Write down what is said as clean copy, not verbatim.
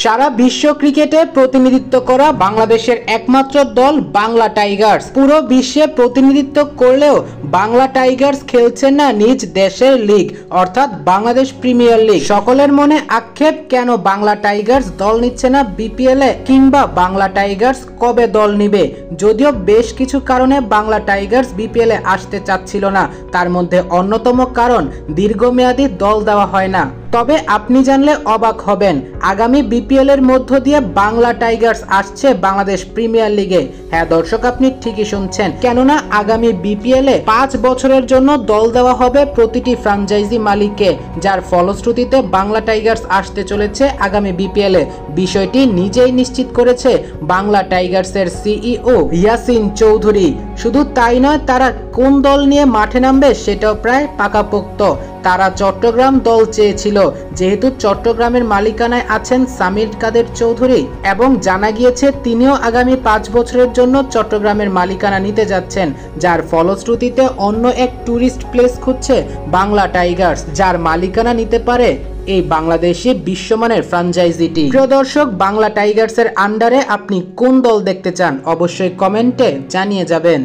সারা বিশ্ব ক্রিকেটে প্রতিনিধিত্ব করা বাংলাদেশের একমাত্র দল বাংলা টাইগার্স। পুরো বিশ্বে প্রতিনিধিত্ব করলেও বাংলা টাইগার্স খেলছে না নিজ দেশের লিগ অর্থাৎ বাংলাদেশ প্রিমিয়ার লিগ। সকলের মনে আক্ষেপ, কেন বাংলা টাইগার্স দল নিচ্ছে না বিপিএল এ, কিংবা বাংলা টাইগার্স কবে দল নিবে। যদিও বেশ কিছু কারণে বাংলা টাইগার্স বিপিএল এ আসতে চাচ্ছিল না, তার মধ্যে অন্যতম কারণ দীর্ঘমেয়াদী দল দেওয়া হয় না। তবে আপনি জানলে অবাক হবেন, আগামী বিপিএল এর মধ্য দিয়ে বাংলা টাইগার্স আসছে বাংলাদেশ প্রিমিয়ার লিগে। হ্যাঁ দর্শক, আপনি ঠিকই শুনছেন, কেননা আগামী বিপিএল এ 5 বছরের জন্য দল দেওয়া হবে প্রতিটি ফ্র্যাঞ্চাইজি মালিককে, যার ফলশ্রুতিতে বাংলা টাইগার্স আসতে চলেছে আগামী বিপিএল এ। বিষয়টি নিজেই নিশ্চিত করেছে বাংলা টাইগার্সের সিইও ইয়াসিন চৌধুরী। শুধু তাই নয়, তারা কোন দল নিয়ে মাঠে নামবে সেটাও প্রায় পাকাপোক্ত। তারা চট্টগ্রাম দল চেয়েছিল, যেহেতু চট্টগ্রামের মালিকানায় আছেন সামির কাদের চৌধুরী, এবং জানা গিয়েছে তিনিও আগামী 5 বছরের জন্য চট্টগ্রামের মালিকানা নিতে যাচ্ছেন, যার ফলশ্রুতিতে অন্য এক টুরিস্ট প্লেস খুঁজছে বাংলা টাইগার্স, যার মালিকানা নিতে পারে এই বাংলাদেশি বিশ্বমানের ফ্র্যাঞ্চাইজিটি। প্রিয় দর্শক, বাংলা টাইগার্সের আন্ডারে আপনি কোন দল দেখতে চান অবশ্যই কমেন্টে জানিয়ে যাবেন।